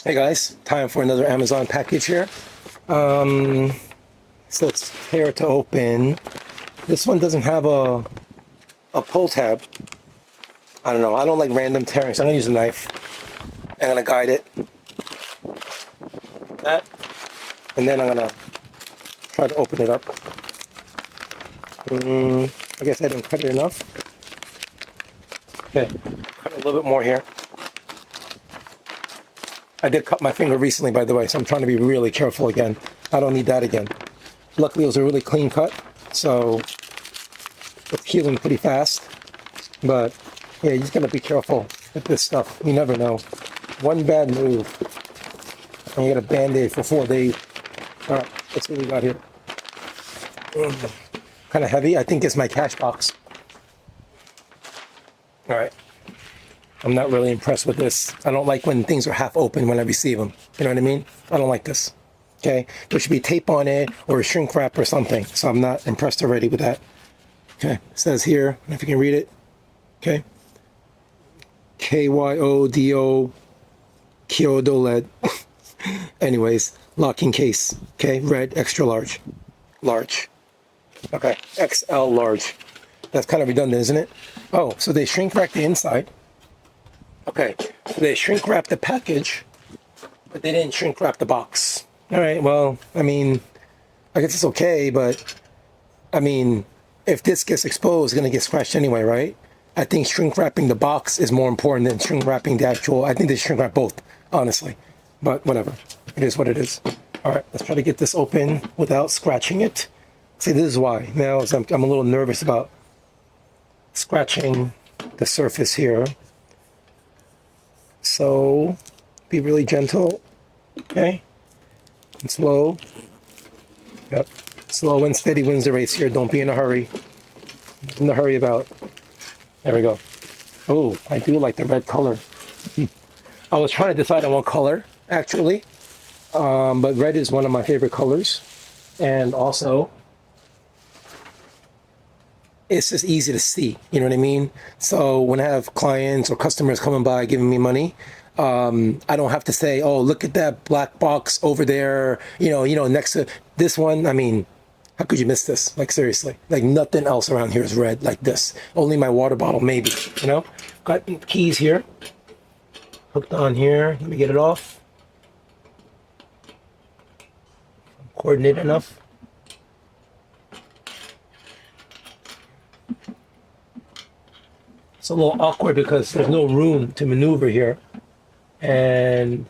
Hey guys, time for another Amazon package here. So it's here to open. This one doesn't have a pull tab. I don't know. I don't like random tearing, so I'm gonna use a knife. I'm gonna guide it. That, and then I'm gonna try to open it up. I guess I didn't cut it enough. Okay, cut a little bit more here. I did cut my finger recently, by the way, so I'm trying to be really careful again. I don't need that again. Luckily, it was a really clean cut, so it's healing pretty fast. But yeah, you just gotta be careful with this stuff. You never know. One bad move, and you get a band-aid for 4 days. All right, let's see what we got here. Kind of heavy. I think it's my cash box. All right. I'm not really impressed with this. I don't like when things are half open when I receive them. You know what I mean? I don't like this. Okay? There should be tape on it or a shrink wrap or something. So I'm not impressed already with that. Okay. It says here, I don't know if you can read it. Okay. KYODOLED. Anyways, locking case. Okay. Red, extra large. Large. Okay. XL large. That's kind of redundant, isn't it? Oh, so they shrink wrap the inside. Okay, so they shrink wrap the package, but they didn't shrink wrap the box. All right, well, I mean, I guess it's okay, but I mean, if this gets exposed, it's gonna get scratched anyway, right? I think shrink wrapping the box is more important than shrink wrapping the actual. I think they shrink wrap both, honestly, but whatever. It is what it is. All right, let's try to get this open without scratching it. See, this is why. Now I'm a little nervous about scratching the surface here. So be really gentle, okay, and slow. Yep, slow and steady wins the race here. Don't be in a hurry. In a hurry about. There we go. Oh, I do like the red color. I was trying to decide on what color actually, but red is one of my favorite colors, and also it's just easy to see, you know what I mean? So when I have clients or customers coming by giving me money, I don't have to say, oh, look at that black box over there, next to this one. I mean, how could you miss this? Like, seriously, like nothing else around here is red like this. Only my water bottle, maybe, Got keys here, hooked on here. Let me get it off. Coordinate enough. It's a little awkward because there's no room to maneuver here. And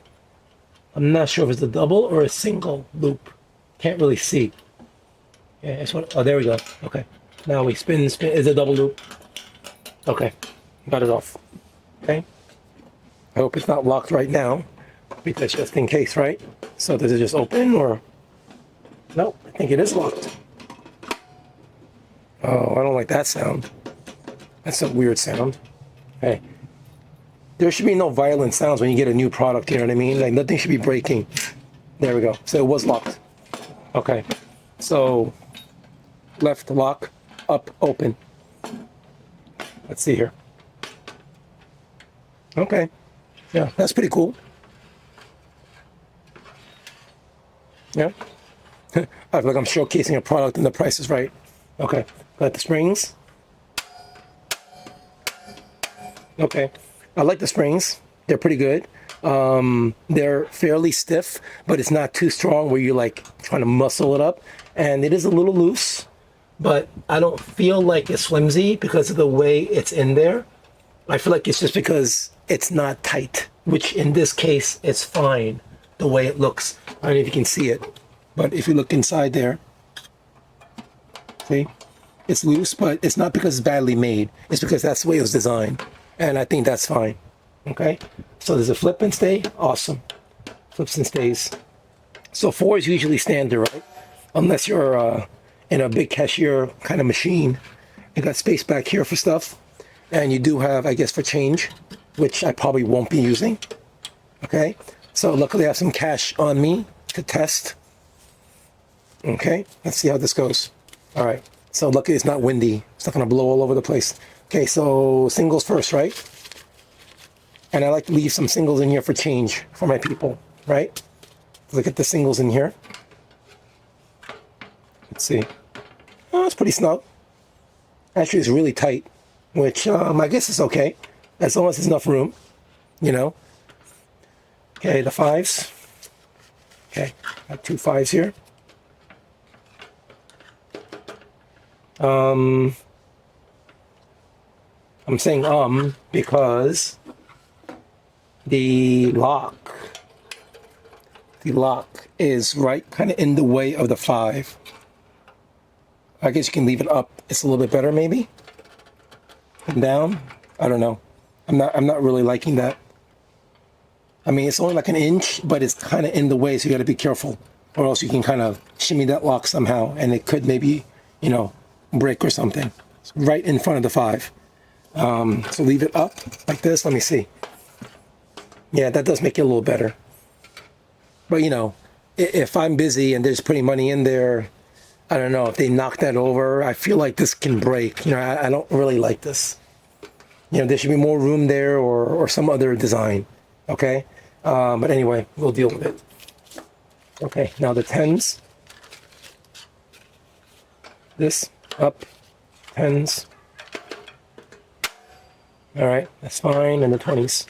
I'm not sure if it's a double or a single loop. Can't really see. Yeah, it's what, oh, there we go. Okay. Now we spin. It's a double loop. Okay. Got it off. Okay. I hope it's not locked right now because just in case, right? So does it just open or? No, I think it is locked. Oh, I don't like that sound. That's a weird sound. Hey, there should be no violent sounds when you get a new product, you know what I mean? Like nothing should be breaking. There we go. So it was locked. Okay. So left lock, up, open. Let's see here. Okay. Yeah, that's pretty cool. Yeah. I feel like I'm showcasing a product and the price is right. Okay. Got the springs. Okay, I like the springs. They're pretty good. They're fairly stiff, but it's not too strong where you're like trying to muscle it up. And it is a little loose, but I don't feel like it's flimsy because of the way it's in there. I feel like it's just because it's not tight, which in this case, it's fine the way it looks. I don't know if you can see it, but if you look inside there, see, it's loose, but it's not because it's badly made. It's because that's the way it was designed. And I think that's fine. Okay, so there's a flip and stay. Awesome. Flips and stays. So 4 is usually standard, right? Unless you're in a big cashier kind of machine. You got space back here for stuff. And you do have, I guess, for change, which I probably won't be using. Okay, so luckily I have some cash on me to test. Okay, let's see how this goes. All right, so luckily it's not windy. It's not going to blow all over the place. Okay, so singles first, right? And I like to leave some singles in here for change for my people, right? Look at the singles in here. Let's see. Oh, it's pretty snug. Actually, it's really tight, which I guess is okay, as long as there's enough room, you know. Okay, the 5s. Okay, got 2 5s here. I'm saying because the lock is right kind of in the way of the 5. I guess you can leave it up. It's a little bit better, maybe. And down. I don't know. I'm not really liking that. I mean, it's only like an inch, but it's kind of in the way, so you got to be careful, or else you can kind of shimmy that lock somehow, and it could maybe, you know, break or something. It's right in front of the 5. So leave it up like this. Let me see. Yeah, that does make it a little better. But you know, if I'm busy and there's putting money in there, I don't know, if they knock that over, I feel like this can break. You know, I don't really like this. You know, there should be more room there, or some other design. Okay? But anyway, we'll deal with it. Okay, now the 10s. This, up, 10s. All right, that's fine. And the 20s.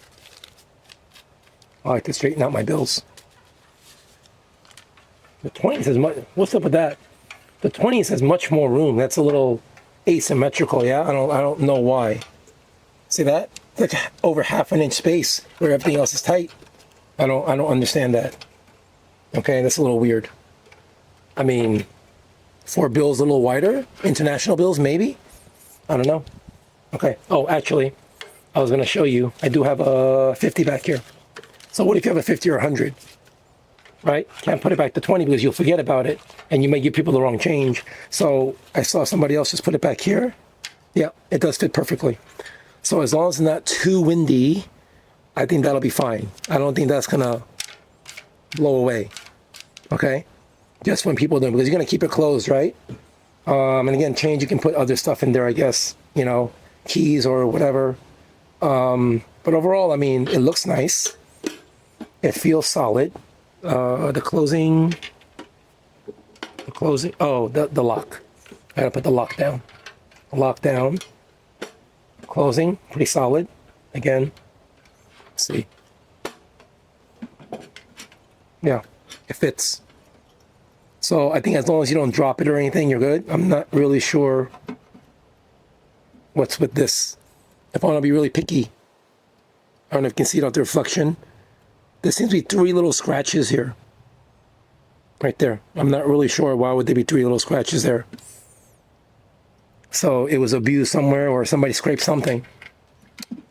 I like to straighten out my bills. The 20s is much, what's up with that? The 20s has much more room. That's a little asymmetrical, yeah? I don't know why. See that? It's like over ½ inch space where everything else is tight. I don't understand that. Okay, that's a little weird. I mean, for bills a little wider, international bills maybe? I don't know. Okay. Oh, actually, I was going to show you. I do have a 50 back here. So what if you have a 50 or 100? Right? Can't put it back to 20 because you'll forget about it and you may give people the wrong change. So I saw somebody else just put it back here. Yeah, it does fit perfectly. So as long as it's not too windy, I think that'll be fine. I don't think that's gonna blow away. Okay? Just when people do it, because you're gonna keep it closed, right? And again, change, you can put other stuff in there, I guess, you know, keys or whatever. But overall, I mean, it looks nice. It feels solid. The closing, oh, the lock. I gotta put the lock down. Lock down. Closing, pretty solid. Again, let's see. Yeah, it fits. So I think as long as you don't drop it or anything, you're good. I'm not really sure what's with this. If I want to be really picky, I don't know if you can see it out the reflection. There seems to be 3 little scratches here. Right there. I'm not really sure why would there be 3 little scratches there. So it was abused somewhere or somebody scraped something.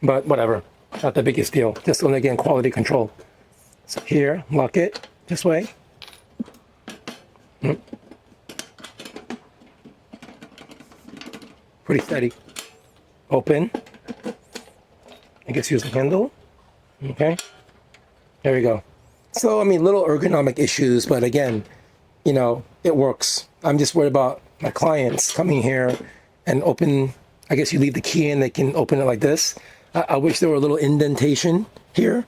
But whatever. Not the biggest deal. Just again, quality control. So here, lock it this way. Pretty steady. Open. I guess use the handle. Okay. There we go. So, I mean, little ergonomic issues, but again, you know, it works. I'm just worried about my clients coming here and open. I guess you leave the key in, they can open it like this. I wish there were a little indentation here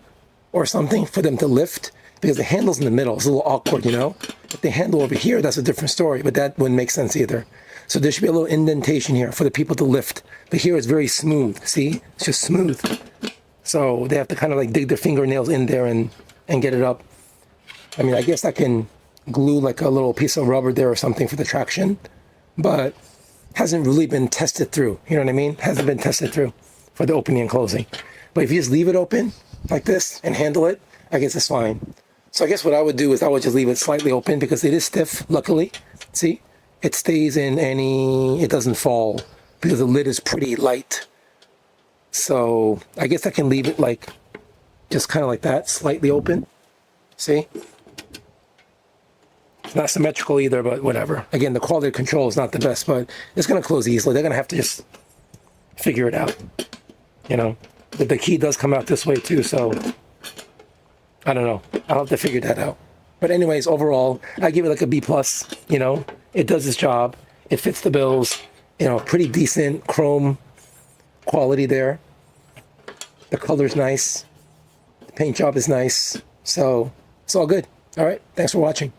or something for them to lift, because the handle's in the middle. It's a little awkward, you know? If they handle over here, that's a different story, but that wouldn't make sense either. So there should be a little indentation here for the people to lift. But here it's very smooth, see? It's just smooth. So they have to kind of like dig their fingernails in there and get it up. I mean, I guess I can glue like a little piece of rubber there or something for the traction, but hasn't really been tested through. You know what I mean? Hasn't been tested through for the opening and closing. But if you just leave it open like this and handle it, I guess it's fine. So I guess what I would do is I would just leave it slightly open because it is stiff, luckily. See? It stays in it doesn't fall because the lid is pretty light. So I guess I can leave it like, just kind of like that, slightly open. See? It's not symmetrical either, but whatever. Again, the quality control is not the best, but it's going to close easily. They're going to have to just figure it out. You know, the key does come out this way too, so I don't know. I'll have to figure that out. But anyways, overall, I give it like a B+, you know. It does its job. It fits the bills. You know, pretty decent chrome quality there. The color's nice. Paint job is nice. So it's all good. All right. Thanks for watching.